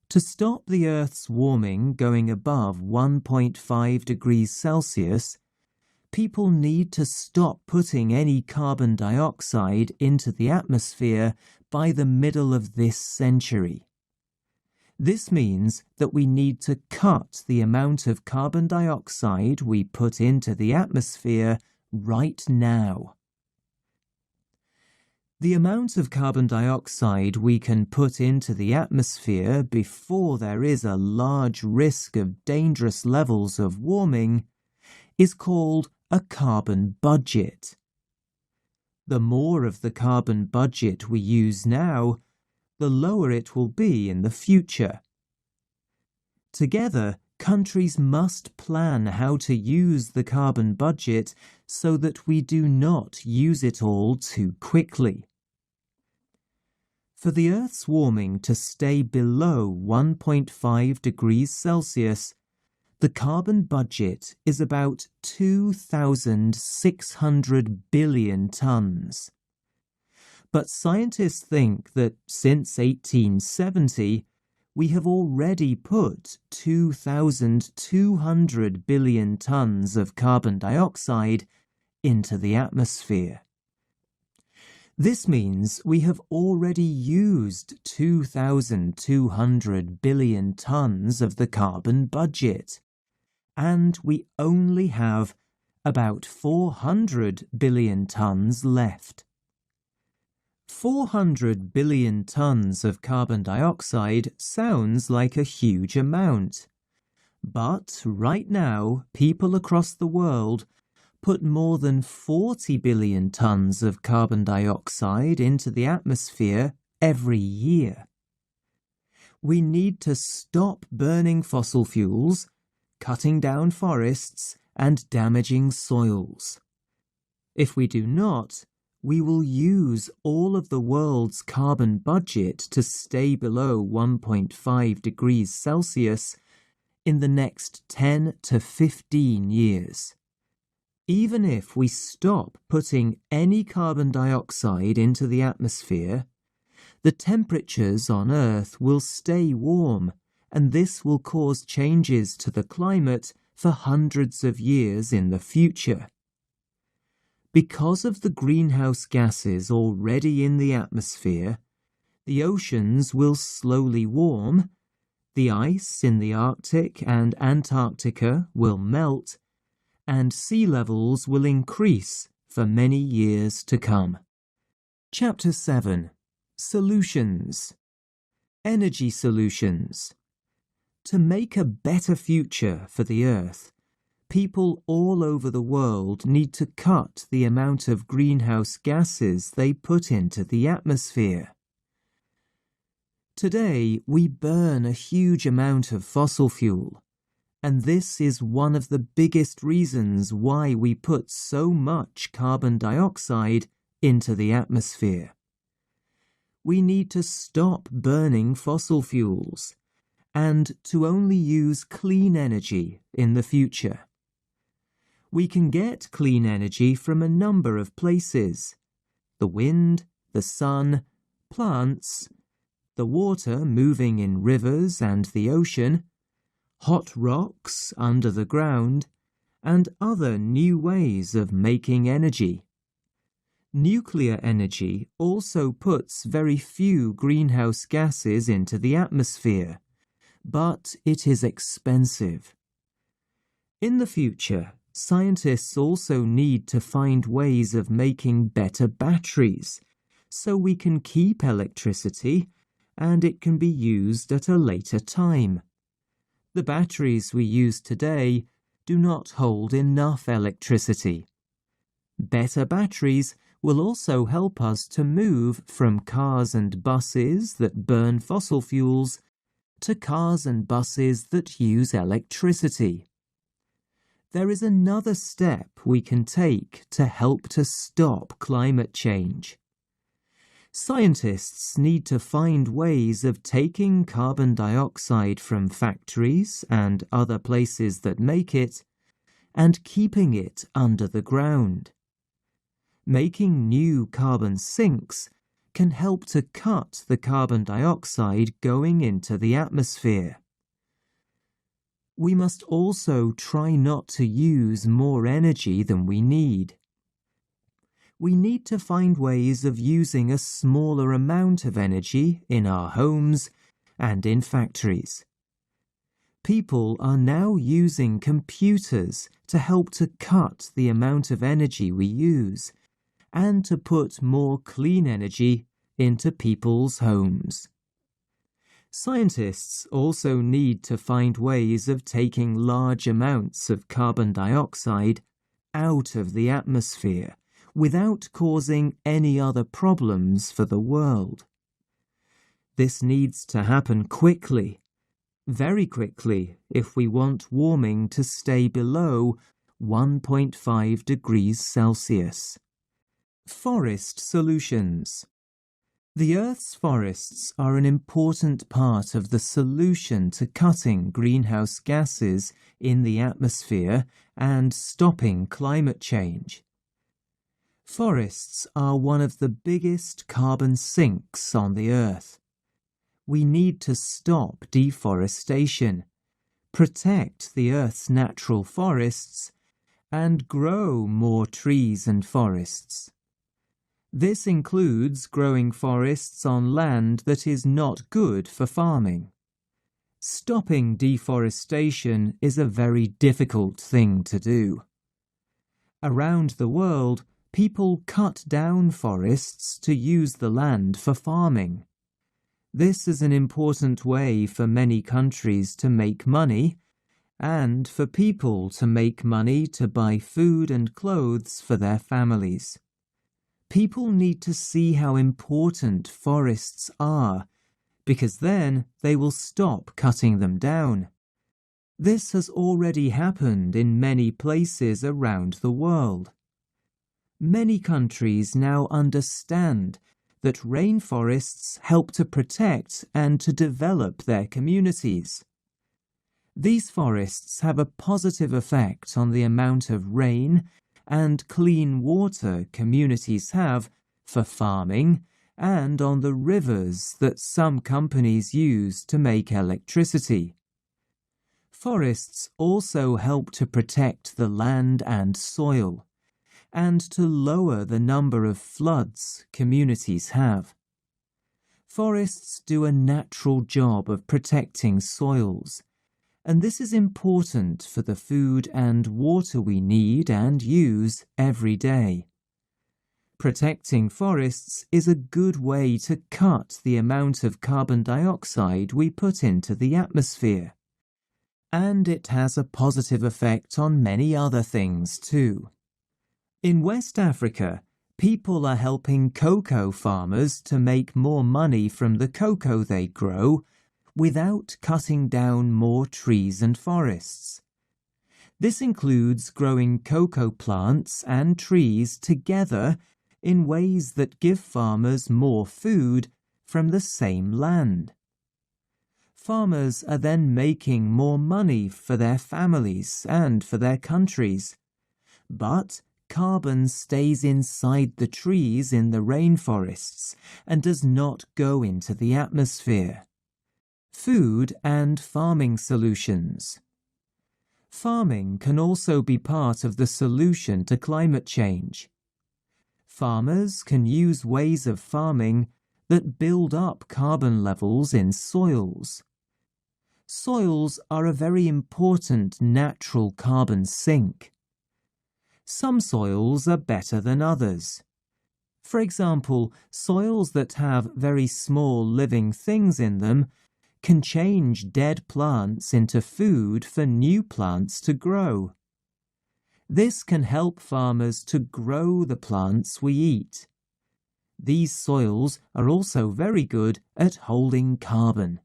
To stop the Earth's warming going above 1.5 degrees Celsius, people need to stop putting any carbon dioxide into the atmosphere by the middle of this century. This means that we need to cut the amount of carbon dioxide we put into the atmosphere right now. The amount of carbon dioxide we can put into the atmosphere before there is a large risk of dangerous levels of warming is called a carbon budget. The more of the carbon budget we use now, the lower it will be in the future. Together, countries must plan how to use the carbon budget so that we do not use it all too quickly. For the Earth's warming to stay below 1.5 degrees Celsius, the carbon budget is about 2,600 billion tons. But scientists think that since 1870, we have already put 2,200 billion tons of carbon dioxide into the atmosphere. This means we have already used 2,200 billion tons of the carbon budget, and we only have about 400 billion tons left. 400 billion tons of carbon dioxide sounds like a huge amount. But right now, people across the world put more than 40 billion tons of carbon dioxide into the atmosphere every year. We need to stop burning fossil fuels, cutting down forests, and damaging soils. If we do not, we will use all of the world's carbon budget to stay below 1.5 degrees Celsius in the next 10 to 15 years. Even if we stop putting any carbon dioxide into the atmosphere, the temperatures on Earth will stay warm, and this will cause changes to the climate for hundreds of years in the future. Because of the greenhouse gases already in the atmosphere, the oceans will slowly warm, the ice in the Arctic and Antarctica will melt, and sea levels will increase for many years to come. Chapter 7. Solutions. Energy solutions. To make a better future for the Earth, people all over the world need to cut the amount of greenhouse gases they put into the atmosphere. Today, we burn a huge amount of fossil fuel, and this is one of the biggest reasons why we put so much carbon dioxide into the atmosphere. We need to stop burning fossil fuels and to only use clean energy in the future. We can get clean energy from a number of places: the wind, the sun, plants, the water moving in rivers and the ocean, hot rocks under the ground, and other new ways of making energy. Nuclear energy also puts very few greenhouse gases into the atmosphere, but it is expensive. In the future, scientists also need to find ways of making better batteries, so we can keep electricity and it can be used at a later time. The batteries we use today do not hold enough electricity. Better batteries will also help us to move from cars and buses that burn fossil fuels to cars and buses that use electricity. There is another step we can take to help to stop climate change. Scientists need to find ways of taking carbon dioxide from factories and other places that make it and keeping it under the ground. Making new carbon sinks can help to cut the carbon dioxide going into the atmosphere. We must also try not to use more energy than we need. We need to find ways of using a smaller amount of energy in our homes and in factories. People are now using computers to help to cut the amount of energy we use and to put more clean energy into people's homes. Scientists also need to find ways of taking large amounts of carbon dioxide out of the atmosphere without causing any other problems for the world. This needs to happen quickly, very quickly, if we want warming to stay below 1.5 degrees Celsius. Forest solutions. The Earth's forests are an important part of the solution to cutting greenhouse gases in the atmosphere and stopping climate change. Forests are one of the biggest carbon sinks on the Earth. We need to stop deforestation, protect the Earth's natural forests, and grow more trees and forests. This includes growing forests on land that is not good for farming. Stopping deforestation is a very difficult thing to do. Around the world, people cut down forests to use the land for farming. This is an important way for many countries to make money, and for people to make money to buy food and clothes for their families. People need to see how important forests are, because then they will stop cutting them down. This has already happened in many places around the world. Many countries now understand that rainforests help to protect and to develop their communities. These forests have a positive effect on the amount of rain and clean water communities have for farming and on the rivers that some companies use to make electricity. Forests also help to protect the land and soil, and to lower the number of floods communities have. Forests do a natural job of protecting soils, and this is important for the food and water we need and use every day. Protecting forests is a good way to cut the amount of carbon dioxide we put into the atmosphere. And it has a positive effect on many other things too. In West Africa, people are helping cocoa farmers to make more money from the cocoa they grow without cutting down more trees and forests. This includes growing cocoa plants and trees together in ways that give farmers more food from the same land. Farmers are then making more money for their families and for their countries, but carbon stays inside the trees in the rainforests and does not go into the atmosphere. Food and farming solutions. Farming can also be part of the solution to climate change. Farmers can use ways of farming that build up carbon levels in soils. Soils are a very important natural carbon sink. Some soils are better than others. For example, soils that have very small living things in them can change dead plants into food for new plants to grow. This can help farmers to grow the plants we eat. These soils are also very good at holding carbon.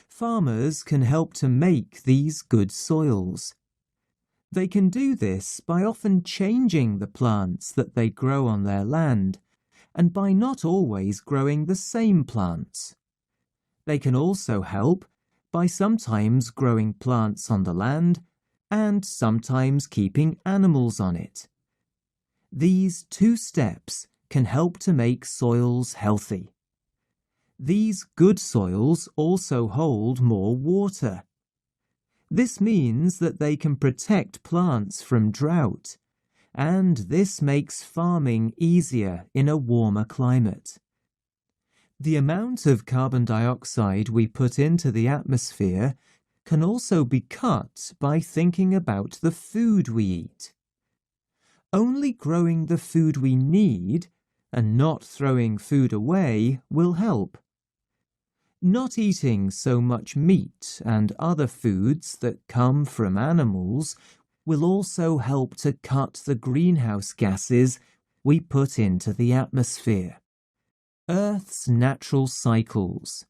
Farmers can help to make these good soils. They can do this by often changing the plants that they grow on their land, and by not always growing the same plants. They can also help by sometimes growing plants on the land and sometimes keeping animals on it. These two steps can help to make soils healthy. These good soils also hold more water. This means that they can protect plants from drought, and this makes farming easier in a warmer climate. The amount of carbon dioxide we put into the atmosphere can also be cut by thinking about the food we eat. Only growing the food we need and not throwing food away will help. Not eating so much meat and other foods that come from animals will also help to cut the greenhouse gases we put into the atmosphere. Earth's natural cycles.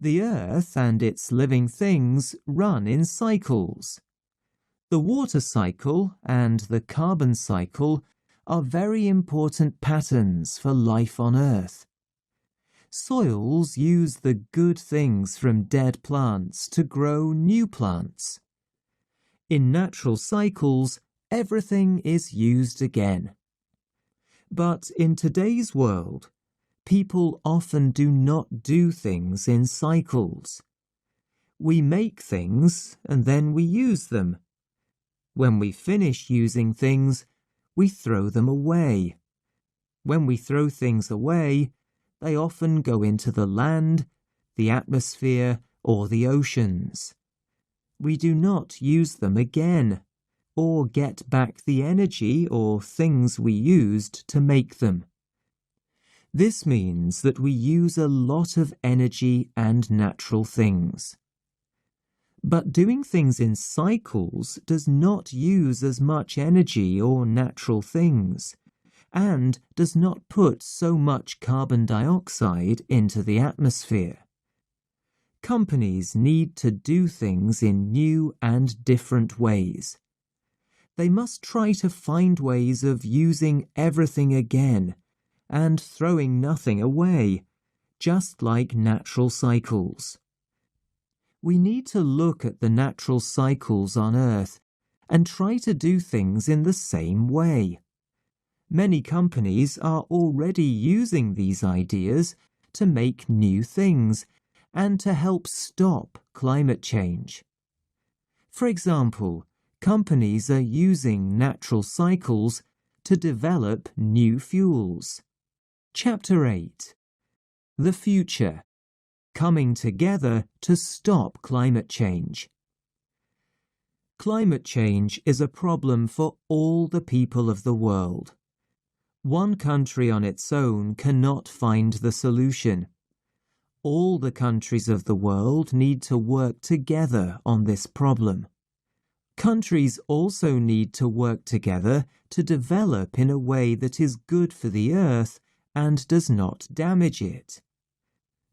The Earth and its living things run in cycles. The water cycle and the carbon cycle are very important patterns for life on Earth. Soils use the good things from dead plants to grow new plants. In natural cycles, everything is used again. But in today's world, people often do not do things in cycles. We make things and then we use them. When we finish using things, we throw them away. When we throw things away, they often go into the land, the atmosphere, or the oceans. We do not use them again, or get back the energy or things we used to make them. This means that we use a lot of energy and natural things. But doing things in cycles does not use as much energy or natural things, and does not put so much carbon dioxide into the atmosphere. Companies need to do things in new and different ways. They must try to find ways of using everything again and throwing nothing away, just like natural cycles. We need to look at the natural cycles on Earth and try to do things in the same way. Many companies are already using these ideas to make new things and to help stop climate change. For example, companies are using natural cycles to develop new fuels. Chapter 8. The Future. Coming together to stop climate change. Climate change is a problem for all the people of the world. One country on its own cannot find the solution. All the countries of the world need to work together on this problem. Countries also need to work together to develop in a way that is good for the Earth and does not damage it.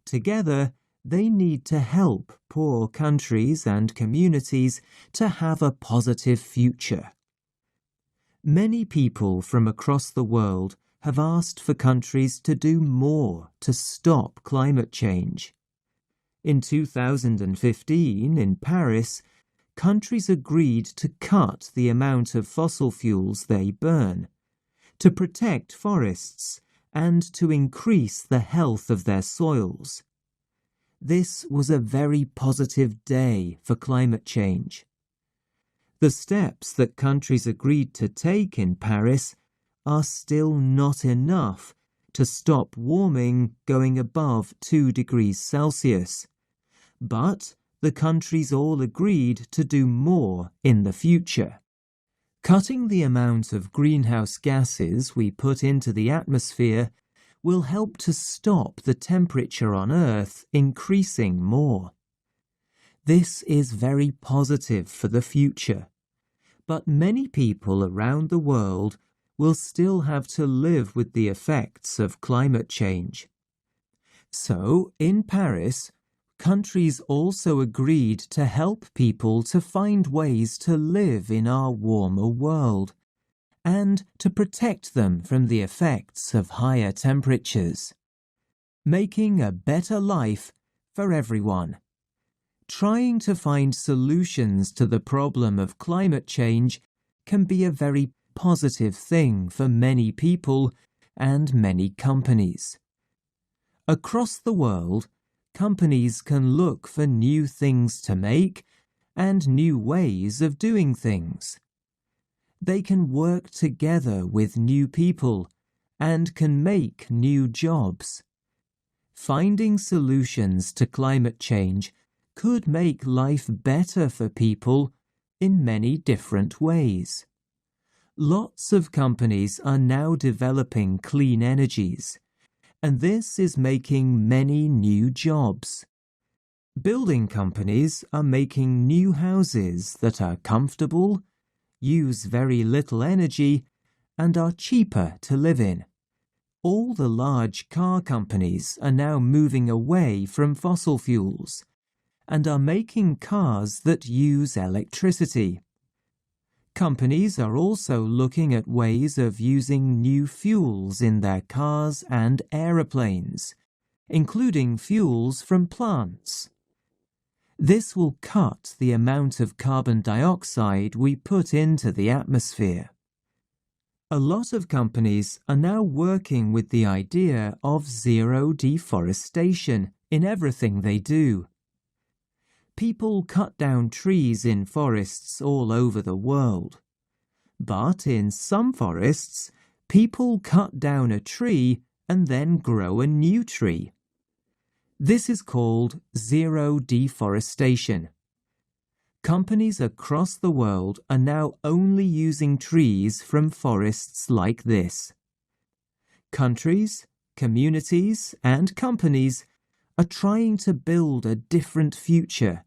Together, they need to help poor countries and communities to have a positive future. Many people from across the world have asked for countries to do more to stop climate change. In 2015, in Paris, countries agreed to cut the amount of fossil fuels they burn, to protect forests, and to increase the health of their soils. This was a very positive day for climate change. The steps that countries agreed to take in Paris are still not enough to stop warming going above 2 degrees Celsius, but the countries all agreed to do more in the future. Cutting the amount of greenhouse gases we put into the atmosphere will help to stop the temperature on Earth increasing more. This is very positive for the future, but many people around the world will still have to live with the effects of climate change. So, in Paris, countries also agreed to help people to find ways to live in our warmer world and to protect them from the effects of higher temperatures, making a better life for everyone. Trying to find solutions to the problem of climate change can be a very positive thing for many people and many companies. Across the world, companies can look for new things to make and new ways of doing things. They can work together with new people and can make new jobs. Finding solutions to climate change could make life better for people in many different ways. Lots of companies are now developing clean energies, and this is making many new jobs. Building companies are making new houses that are comfortable, use very little energy, and are cheaper to live in. All the large car companies are now moving away from fossil fuels and are making cars that use electricity. Companies are also looking at ways of using new fuels in their cars and aeroplanes, including fuels from plants. This will cut the amount of carbon dioxide we put into the atmosphere. A lot of companies are now working with the idea of zero deforestation in everything they do. People cut down trees in forests all over the world. But in some forests, people cut down a tree and then grow a new tree. This is called zero deforestation. Companies across the world are now only using trees from forests like this. Countries, communities, and companies are trying to build a different future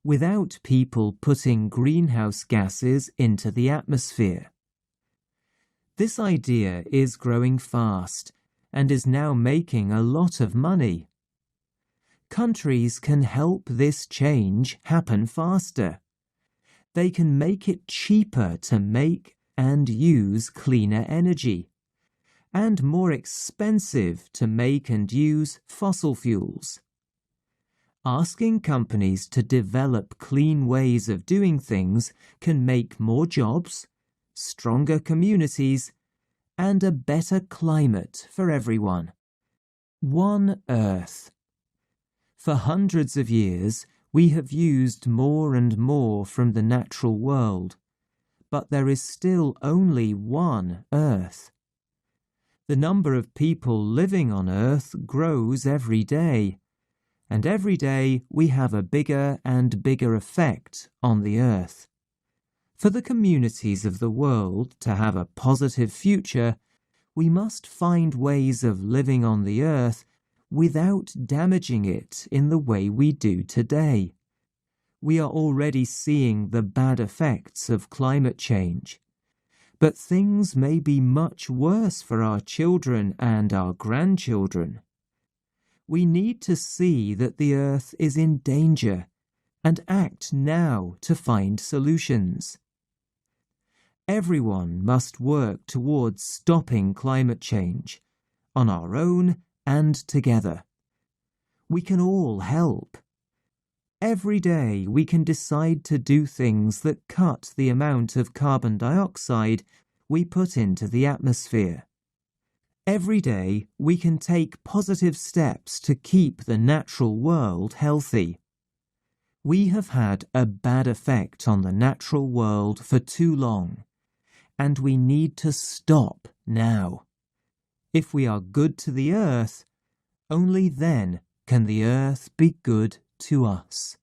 without people putting greenhouse gases into the atmosphere. This idea is growing fast and is now making a lot of money. Countries can help this change happen faster. They can make it cheaper to make and use cleaner energy, and more expensive to make and use fossil fuels. Asking companies to develop clean ways of doing things can make more jobs, stronger communities, and a better climate for everyone. One Earth. For hundreds of years, we have used more and more from the natural world, but there is still only one Earth. The number of people living on Earth grows every day, and every day we have a bigger and bigger effect on the Earth. For the communities of the world to have a positive future, we must find ways of living on the Earth without damaging it in the way we do today. We are already seeing the bad effects of climate change, but things may be much worse for our children and our grandchildren. We need to see that the Earth is in danger and act now to find solutions. Everyone must work towards stopping climate change, on our own and together. We can all help. Every day we can decide to do things that cut the amount of carbon dioxide we put into the atmosphere. Every day we can take positive steps to keep the natural world healthy. We have had a bad effect on the natural world for too long, and we need to stop now. If we are good to the earth, only then can the earth be good to us.